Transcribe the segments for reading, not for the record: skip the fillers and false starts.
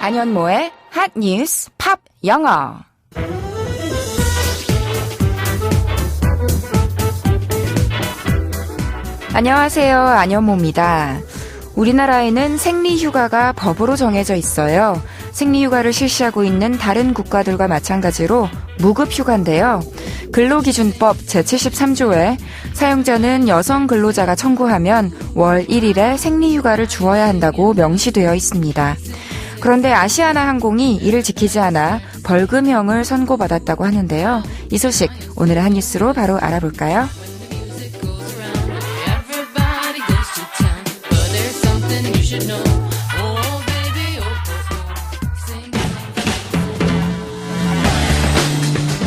안현모의 핫 뉴스 팝 영어. 안녕하세요. 안현모입니다. 우리나라에는 생리휴가가 법으로 정해져 있어요. 생리휴가를 실시하고 있는 다른 국가들과 마찬가지로 무급휴가인데요. 근로기준법 제73조에 사용자는 여성 근로자가 청구하면 월 1일에 생리휴가를 주어야 한다고 명시되어 있습니다. 그런데 아시아나 항공이 이를 지키지 않아 벌금형을 선고받았다고 하는데요. 이 소식 오늘의 핫뉴스로 바로 알아볼까요?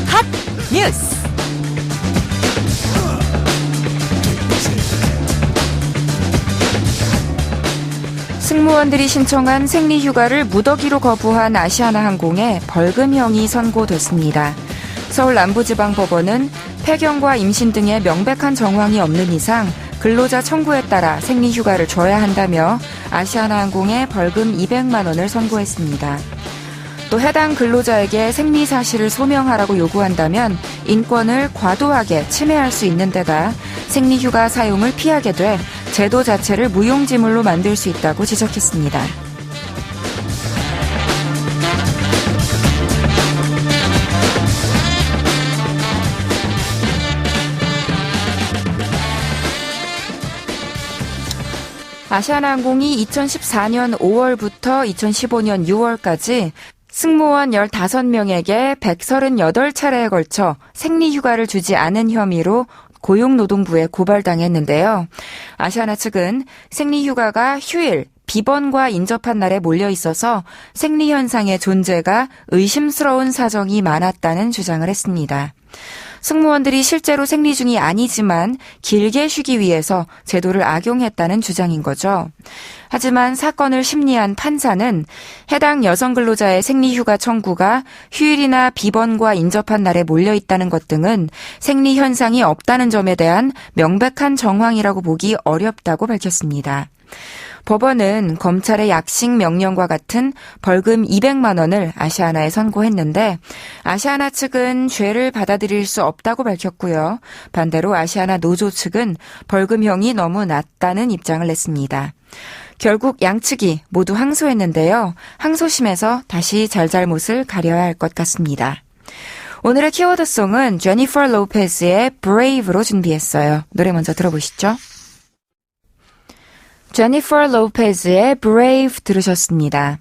핫 뉴스. 승무원들이 신청한 생리휴가를 무더기로 거부한 아시아나 항공에 벌금형이 선고됐습니다. 서울 남부지방법원은 폐경과 임신 등의 명백한 정황이 없는 이상 근로자 청구에 따라 생리휴가를 줘야 한다며 아시아나 항공에 벌금 200만 원을 선고했습니다. 또 해당 근로자에게 생리 사실을 소명하라고 요구한다면 인권을 과도하게 침해할 수 있는 데다 생리휴가 사용을 피하게 돼 제도 자체를 무용지물로 만들 수 있다고 지적했습니다. 아시아나항공이 2014년 5월부터 2015년 6월까지 승무원 15명에게 138차례에 걸쳐 생리휴가를 주지 않은 혐의로 고용노동부에 고발당했는데요. 아시아나 측은 생리휴가가 휴일, 비번과 인접한 날에 몰려 있어서 생리현상의 존재가 의심스러운 사정이 많았다는 주장을 했습니다. 승무원들이 실제로 생리 중이 아니지만 길게 쉬기 위해서 제도를 악용했다는 주장인 거죠. 하지만 사건을 심리한 판사는 해당 여성 근로자의 생리휴가 청구가 휴일이나 비번과 인접한 날에 몰려 있다는 것 등은 생리 현상이 없다는 점에 대한 명백한 정황이라고 보기 어렵다고 밝혔습니다. 법원은 검찰의 약식 명령과 같은 벌금 200만 원을 아시아나에 선고했는데 아시아나 측은 죄를 받아들일 수 없다고 밝혔고요. 반대로 아시아나 노조 측은 벌금형이 너무 낮다는 입장을 냈습니다. 결국 양측이 모두 항소했는데요. 항소심에서 다시 잘잘못을 가려야 할 것 같습니다. 오늘의 키워드송은 제니퍼 로페즈의 Brave로 준비했어요. 노래 먼저 들어보시죠. 제니퍼 로페즈의 Brave 들으셨습니다.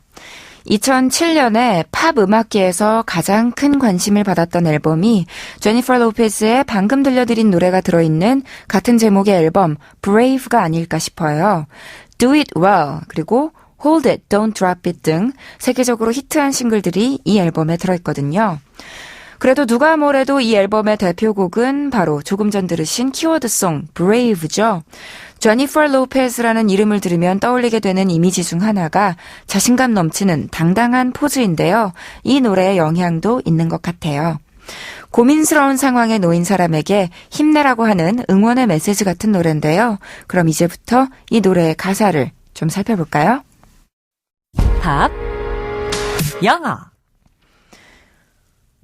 2007년에 팝 음악계에서 가장 큰 관심을 받았던 앨범이 제니퍼 로페즈의 방금 들려드린 노래가 들어있는 같은 제목의 앨범 Brave가 아닐까 싶어요. Do It Well 그리고 Hold It, Don't Drop It 등 세계적으로 히트한 싱글들이 이 앨범에 들어있거든요. 그래도 누가 뭐래도 이 앨범의 대표곡은 바로 조금 전 들으신 키워드송 Brave죠. 제니퍼 로페즈라는 이름을 들으면 떠올리게 되는 이미지 중 하나가 자신감 넘치는 당당한 포즈인데요. 이 노래의 영향도 있는 것 같아요. 고민스러운 상황에 놓인 사람에게 힘내라고 하는 응원의 메시지 같은 노래인데요. 그럼 이제부터 이 노래의 가사를 좀 살펴볼까요? 팝 영어.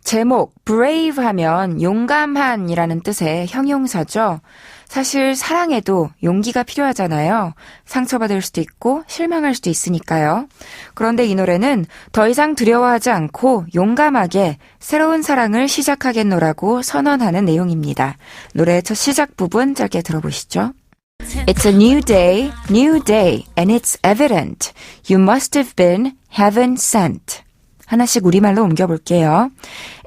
제목 brave 하면 용감한이라는 뜻의 형용사죠. 사실 사랑에도 용기가 필요하잖아요. 상처받을 수도 있고 실망할 수도 있으니까요. 그런데 이 노래는 더 이상 두려워하지 않고 용감하게 새로운 사랑을 시작하겠노라고 선언하는 내용입니다. 노래의 첫 시작 부분 짧게 들어보시죠. It's a new day, and it's evident. You must have been heaven sent. 하나씩 우리말로 옮겨볼게요.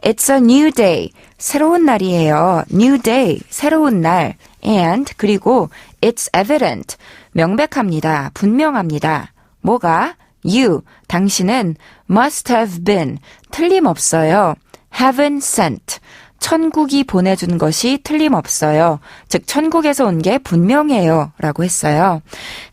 It's a new day. 새로운 날이에요. New day. 새로운 날. And 그리고 it's evident. 명백합니다. 분명합니다. 뭐가? You. 당신은 must have been. 틀림없어요. heaven sent. 천국이 보내준 것이 틀림없어요. 즉 천국에서 온 게 분명해요. 라고 했어요.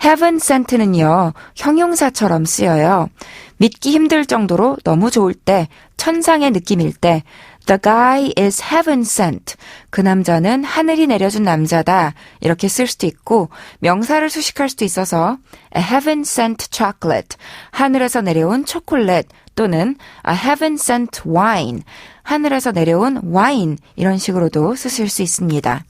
heaven sent는요. 형용사처럼 쓰여요. 믿기 힘들 정도로 너무 좋을 때, 천상의 느낌일 때, The guy is heaven sent. 그 남자는 하늘이 내려준 남자다. 이렇게 쓸 수도 있고 명사를 수식할 수도 있어서 a heaven sent chocolate. 하늘에서 내려온 초콜릿 또는 a heaven sent wine. 하늘에서 내려온 와인 이런 식으로도 쓰실 수 있습니다.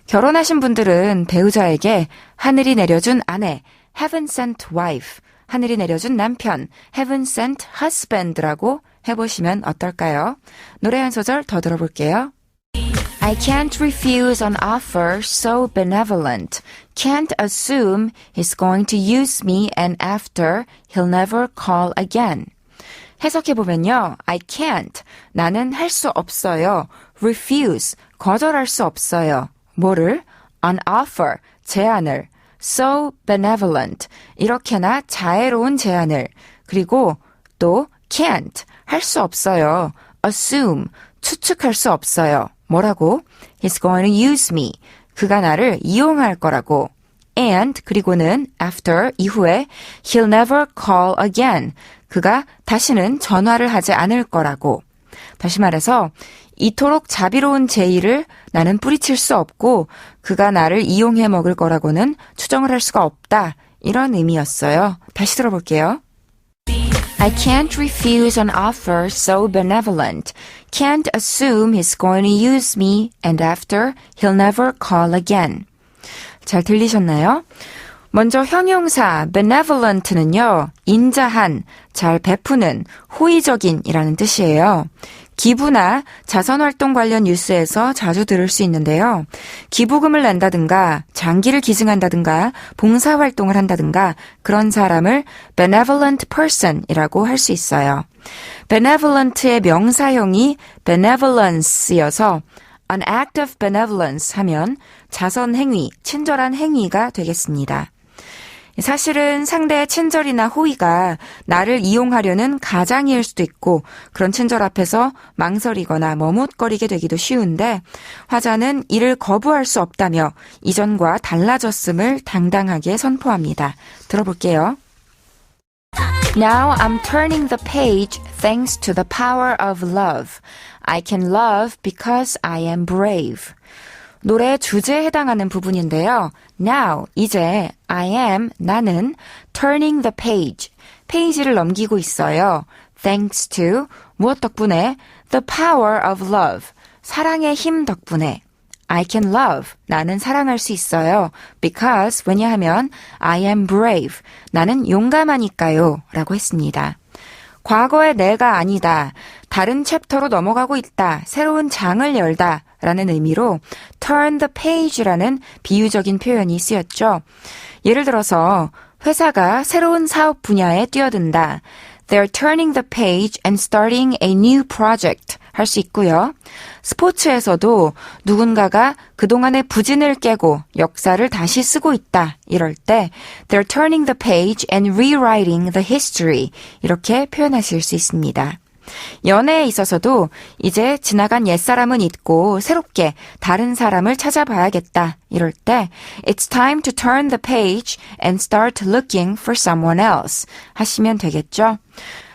결혼하신 분들은 배우자에게 하늘이 내려준 아내 heaven sent wife. 하늘이 내려준 남편 heaven sent husband라고 해보시면 어떨까요? 노래 한 소절 더 들어볼게요. I can't refuse an offer so benevolent. Can't assume he's going to use me and after he'll never call again. 해석해보면요. I can't. 나는 할 수 없어요. refuse. 거절할 수 없어요. 뭐를? an offer. 제안을. so benevolent. 이렇게나 자애로운 제안을. 그리고 또 can't. 할 수 없어요. assume. 추측할 수 없어요. 뭐라고? He's going to use me. 그가 나를 이용할 거라고. And 그리고는 after 이후에 he'll never call again. 그가 다시는 전화를 하지 않을 거라고. 다시 말해서 이토록 자비로운 제의를 나는 뿌리칠 수 없고 그가 나를 이용해 먹을 거라고는 추정을 할 수가 없다. 이런 의미였어요. 다시 들어볼게요. I can't refuse an offer so benevolent. Can't assume he's going to use me and after he'll never call again. 잘 들리셨나요? 먼저 형용사 benevolent는요. 인자한, 잘 베푸는, 호의적인 이라는 뜻이에요. 기부나 자선활동 관련 뉴스에서 자주 들을 수 있는데요. 기부금을 낸다든가 장기를 기증한다든가 봉사활동을 한다든가 그런 사람을 benevolent person이라고 할 수 있어요. benevolent의 명사형이 benevolence여서 an act of benevolence 하면 자선행위, 친절한 행위가 되겠습니다. 사실은 상대의 친절이나 호의가 나를 이용하려는 가장일 수도 있고 그런 친절 앞에서 망설이거나 머뭇거리게 되기도 쉬운데 화자는 이를 거부할 수 없다며 이전과 달라졌음을 당당하게 선포합니다. 들어볼게요. Now I'm turning the page thanks to the power of love. I can love because I am brave. 노래 주제에 해당하는 부분인데요. Now, 이제 I am, 나는 turning the page, 페이지를 넘기고 있어요. Thanks to, 무엇 덕분에? The power of love, 사랑의 힘 덕분에. I can love, 나는 사랑할 수 있어요. Because, 왜냐하면 I am brave, 나는 용감하니까요. 라고 했습니다. 과거의 내가 아니다. 다른 챕터로 넘어가고 있다. 새로운 장을 열다. 라는 의미로 turn the page라는 비유적인 표현이 쓰였죠. 예를 들어서 회사가 새로운 사업 분야에 뛰어든다. They're turning the page and starting a new project 할 수 있고요. 스포츠에서도 누군가가 그동안의 부진을 깨고 역사를 다시 쓰고 있다. 이럴 때 They're turning the page and rewriting the history 이렇게 표현하실 수 있습니다. 연애에 있어서도 이제 지나간 옛사람은 잊고 새롭게 다른 사람을 찾아봐야겠다. 이럴 때 It's time to turn the page and start looking for someone else 하시면 되겠죠.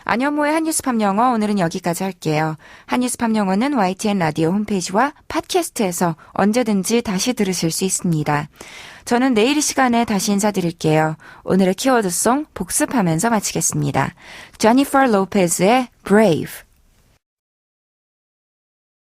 안현모의 한뉴스팝 영어 오늘은 여기까지 할게요. 한뉴스팝 영어는 YTN 라디오 홈페이지와 팟캐스트에서 언제든지 다시 들으실 수 있습니다. 저는 내일 이 시간에 다시 인사드릴게요. 오늘의 키워드송 복습하면서 마치겠습니다. 제니퍼 로페즈의 Brave.